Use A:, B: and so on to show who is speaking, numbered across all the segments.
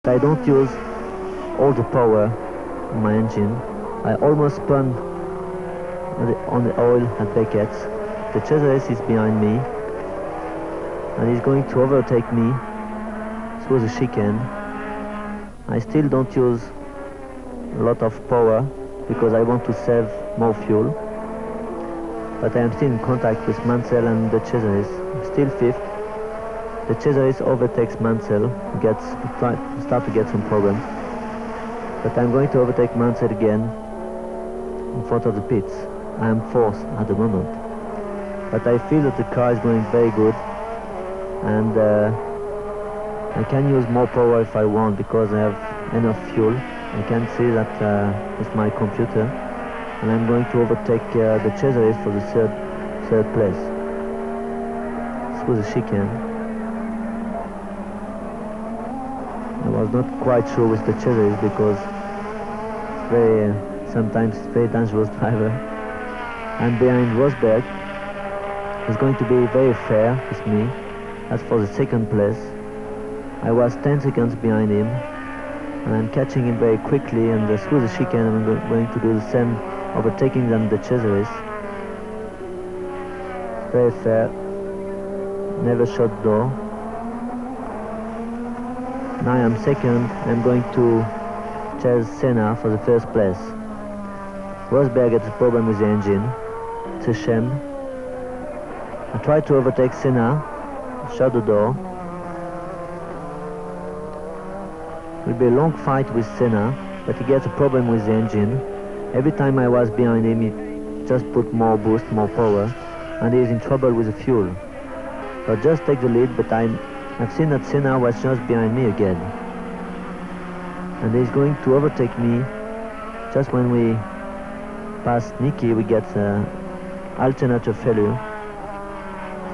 A: I don't use all the power in my engine. I almost spun on the oil at Beckett's. The Cesaris is behind me and he's going to overtake me through the chicane. I still don't use a lot of power because I want to save more fuel. But I am still in contact with Mansell and the Cesaris. Still fifth. The Cesaris overtakes Mansell, start to get some problems. But I'm going to overtake Mansell again in front of the pits. I am fourth at the moment. But I feel that the car is going very good and I can use more power if I want because I have enough fuel. I can see that with my computer, and I'm going to overtake the Cesaris for the third place through the chicane. I was not quite sure with the Cesaris because sometimes it's very dangerous driver. I'm behind Rosberg. It's going to be very fair with me. As for the second place, I was 10 seconds behind him, and I'm catching him very quickly, and through the chicane I'm going to do the same, overtaking than the Cesaris. Very fair, never shut door. Now I'm second. I'm going to chase Senna for the first place. Rosberg has a problem with the engine. It's a shame. I tried to overtake Senna, shut the door. It will be a long fight with Senna, but he gets a problem with the engine. Every time I was behind him, he just put more boost, more power, and he is in trouble with the fuel. So I just take the lead, but I've seen that Senna was just behind me again. And he's going to overtake me. Just when we pass Nicky, we get alternator failure.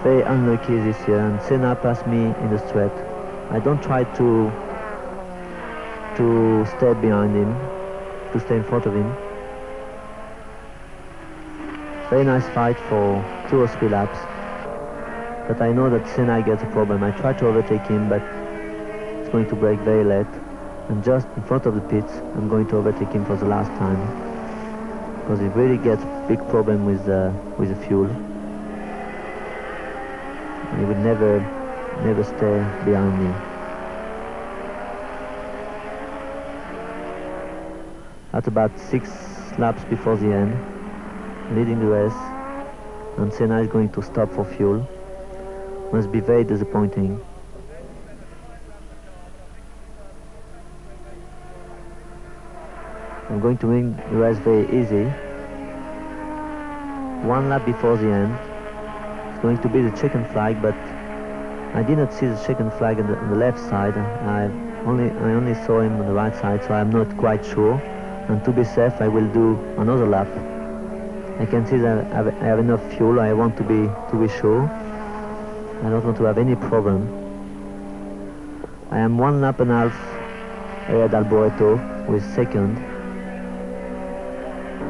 A: Very unlucky this year, and Senna passed me in the straight. I don't try to stay behind him, to stay in front of him. Very nice fight for 2 or 3 laps. But I know that Senna gets a problem. I try to overtake him, but it's going to break very late. And just in front of the pits, I'm going to overtake him for the last time. Because he really gets a big problem with the fuel. And he will never stay behind me. At about 6 laps before the end, leading the race, and Senna is going to stop for fuel. Must be very disappointing. I'm going to win the race very easy. 1 lap before the end, it's going to be the checkered flag, but I did not see the checkered flag on the left side. I only saw him on the right side, so I'm not quite sure. And to be safe, I will do another lap. I can see that I have enough fuel. I want to be sure. I don't want to have any problem. I am 1.5 laps ahead Alboreto with second.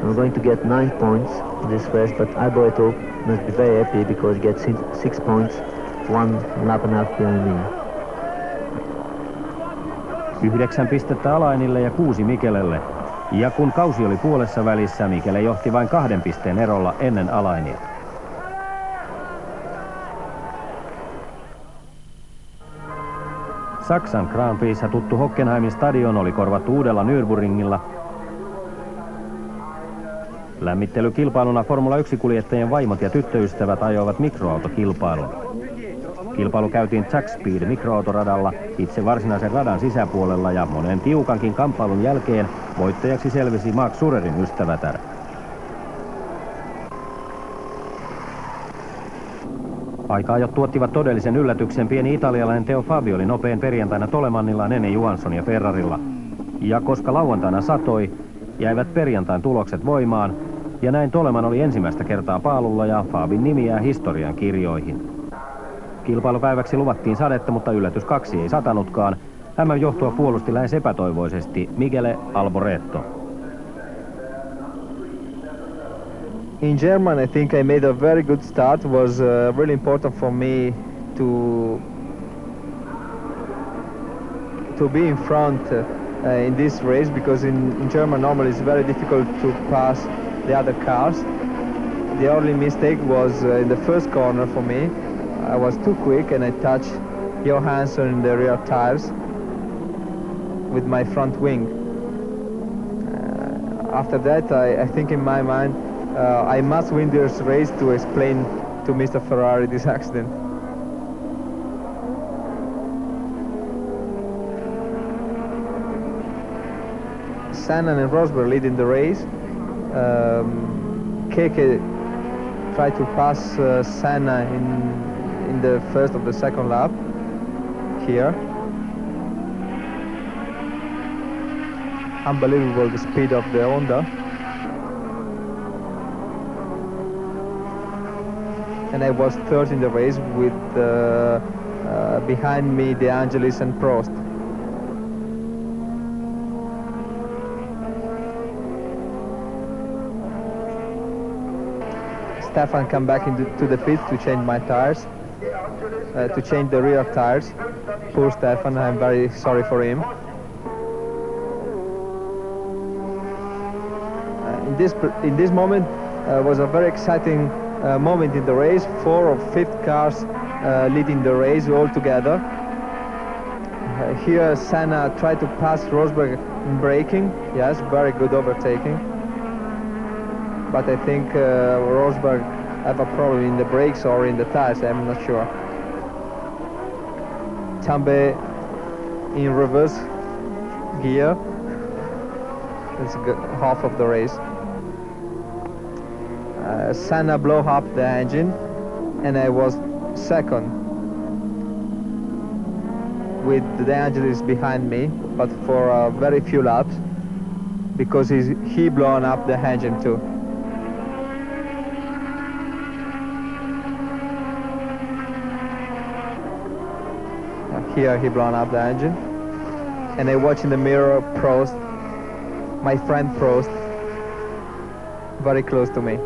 A: I'm going to get 9 points in this race, but Alboreto must be very happy because he gets 6 points, 1.5 laps behind me.
B: 9 pistettä Alainille ja 6 Mikelelle. Ja kun kausi oli puolessa välissä, Mikele johti vain 2 pisteen erolla ennen Alainia. Saksan Grand Prixssä tuttu Hockenheimin stadion oli korvattu uudella Nürburgringilla. Lämmittelykilpailuna Formula 1-kuljettajien vaimot ja tyttöystävät ajoivat mikroautokilpailun. Kilpailu käytiin Track Speed mikroautoradalla itse varsinaisen radan sisäpuolella ja monen tiukankin kamppailun jälkeen voittajaksi selvisi Mark Surerin ystävätär. Aika-ajot tuottivat todellisen yllätyksen. Pieni italialainen Teo Fabio oli nopein perjantaina Tolemannillaan ennen Johanssonia Ferrarilla. Ja koska lauantaina satoi, jäivät perjantain tulokset voimaan, ja näin Toleman oli ensimmäistä kertaa paalulla ja Fabin nimi jää historian kirjoihin. Kilpailupäiväksi luvattiin sadetta, mutta yllätys 2 ei satanutkaan. MM-johtoa puolusti lähes epätoivoisesti Miguel Alboreto.
C: In German, I think I made a very good start. It was really important for me to be in front in this race, because in Germany normally it's very difficult to pass the other cars. The only mistake was in the first corner for me. I was too quick and I touched Johansson in the rear tires with my front wing. After that, I think in my mind I must win this race to explain to Mr. Ferrari this accident. Senna and Rosberg leading the race. Keke tried to pass Senna in the first of the second lap here. Unbelievable the speed of the Honda. And I was third in the race with behind me De Angelis and Prost. Stefan come back to the pit to change my tires, to change the rear tires. Poor Stefan, I'm very sorry for him. In this moment was a very exciting moment in the race. 4 or 5 cars leading the race all together. Here Senna tried to pass Rosberg in braking. Yes, very good overtaking. But I think Rosberg have a problem in the brakes or in the tires, I'm not sure. Tambe in reverse gear. It's half of the race. Senna blew up the engine and I was second with De Angelis behind me, but for very few laps, because he blown up the engine too. Here he blown up the engine, and I watch in the mirror Prost, my friend Prost, very close to me.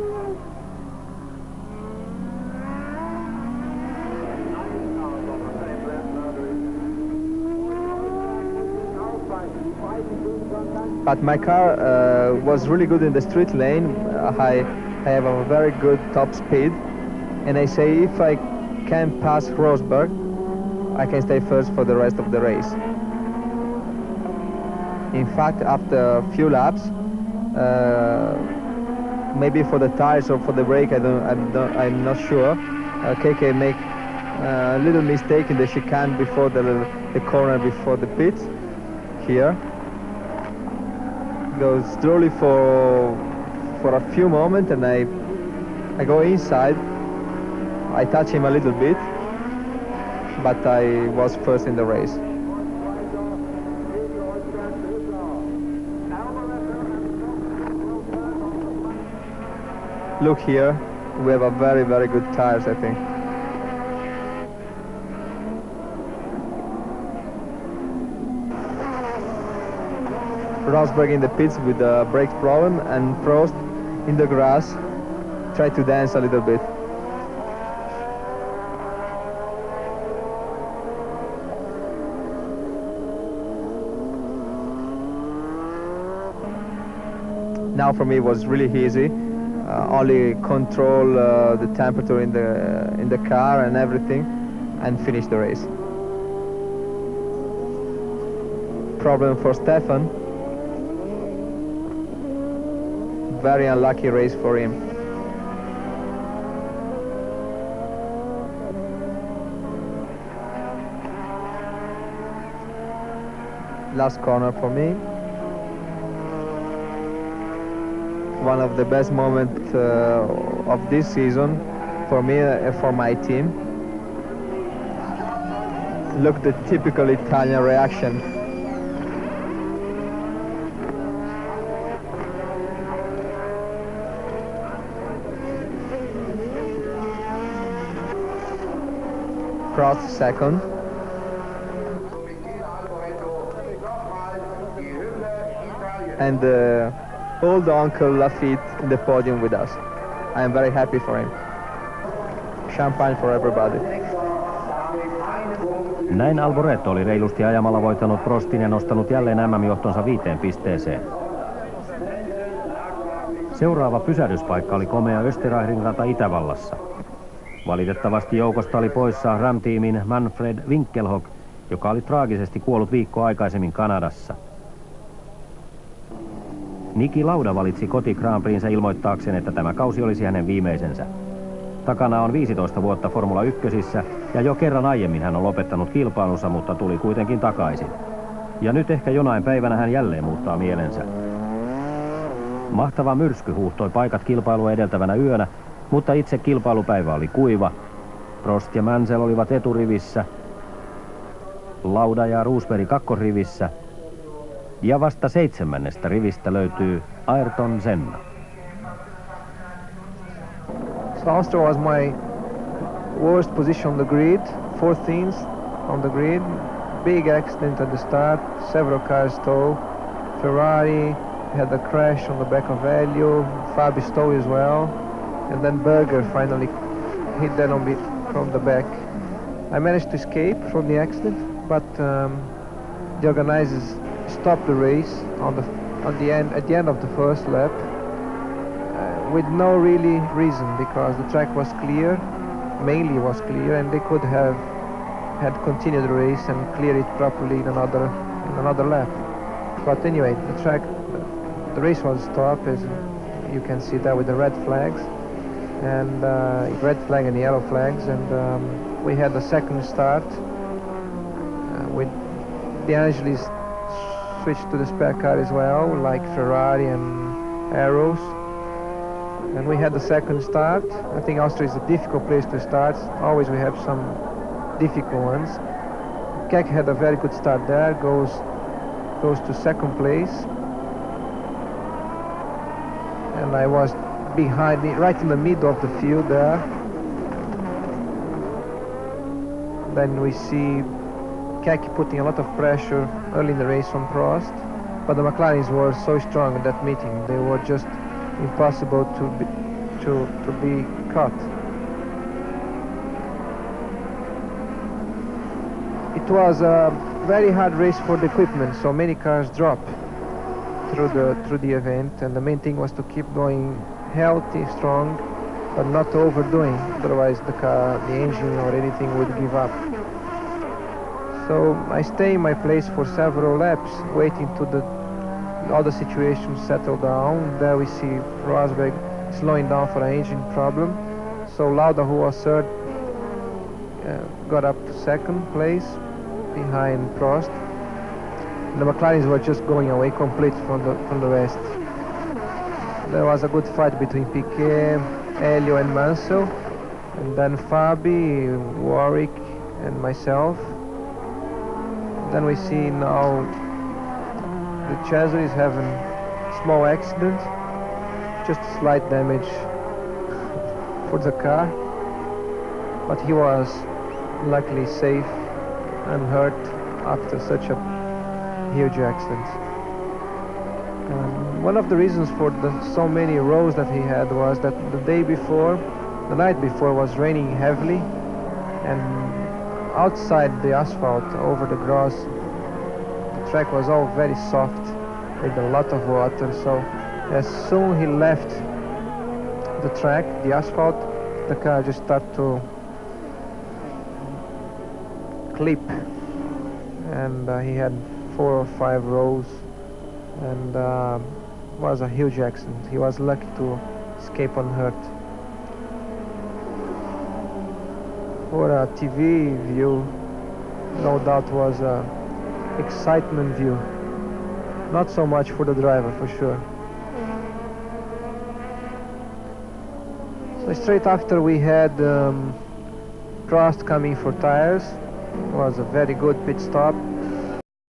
C: But my car was really good in the street lane. I have a very good top speed, and I say if I can pass Rosberg, I can stay first for the rest of the race. In fact, after a few laps, maybe for the tires or for the brake, I'm not sure. Keke make a little mistake in the chicane before the corner before the pits. Here, goes slowly for a few moments, and I go inside. I touch him a little bit, but I was first in the race. Look here, we have a very, very good tires, I think. Rosberg in the pits with the brake problem, and Prost in the grass try to dance a little bit. Now for me it was really easy. Only control the temperature in the car and everything, and finish the race. Problem for Stefan. Very unlucky race for him. Last corner for me. One of the best moments of this season for me, for my team. Look, the typical Italian reaction. Prost second. And old Uncle Lafitte in the podium with us. I am very happy for him. Champagne for everybody.
B: Näin Alboreto oli reilusti ajamalla voittanut Prostin ja nostanut jälleen MM-johtonsa 5 pisteeseen. Seuraava pysähdyspaikka oli komea Österreichin rata Itävallassa. Valitettavasti joukosta oli poissa Ram-tiimin Manfred Winkelhock, joka oli traagisesti kuollut viikkoa aikaisemmin Kanadassa. Niki Lauda valitsi koti Grand Prixnsä ilmoittaakseen, että tämä kausi olisi hänen viimeisensä. Takana on 15 vuotta Formula 1:ssä ja jo kerran aiemmin hän on lopettanut kilpailunsa, mutta tuli kuitenkin takaisin. Ja nyt ehkä jonain päivänä hän jälleen muuttaa mielensä. Mahtava myrsky huuhtoi paikat kilpailua edeltävänä yönä, mutta itse kilpailupäivä oli kuiva. Prost ja Mansell olivat eturivissä, Lauda ja Rosberg kakkosrivissä, ja vasta 7. rivistä löytyy Ayrton Senna.
C: So Austria was my worst position on the grid, 14th on the grid. Big accident at the start, several cars stole. Ferrari had a crash on the back of Helio, Fabi stole as well, and then Berger finally hit them from the back. I managed to escape from the accident, but the organizers stopped the race at the end of the first lap with no really reason, because the track was clear, mainly was clear, and they could have had continued the race and cleared it properly in another lap. But anyway, the race was stopped, as you can see that with the red flags, and red flag and yellow flags, and we had the second start with De Angelis switched to the spare car as well, like Ferrari and Arrows. And we had the second start. I think Austria is a difficult place to start. Always we have some difficult ones. Keke had a very good start there, goes to second place. And I was behind, right in the middle of the field there. Then we see Keke putting a lot of pressure early in the race on Prost, but the McLarens were so strong in that meeting. They were just impossible to be caught. It was a very hard race for the equipment, so many cars dropped through the event, and the main thing was to keep going healthy, strong, but not overdoing, otherwise the engine or anything would give up. So I stay in my place for several laps, waiting to all the situations settle down. There we see Rosberg slowing down for an engine problem. So Lauda, who was third, got up to second place behind Prost. The McLarens were just going away completely from the rest. There was a good fight between Piquet, Helio and Mansell, and then Fabi, Warwick and myself. Then we see now the Chazzer is having a small accident, just slight damage for the car, but he was luckily safe and hurt after such a huge accident. One of the reasons for so many rows that he had was that the night before was raining heavily, and outside the asphalt over the grass, the track was all very soft with a lot of water. So as soon he left the track, the asphalt, the car just started to clip, and he had 4 or 5 rows, and was a huge accident. He was lucky to escape unhurt. For a TV view, no doubt was a excitement view. Not so much for the driver, for sure. So straight after we had Prost coming for tires. It was a very good pit stop.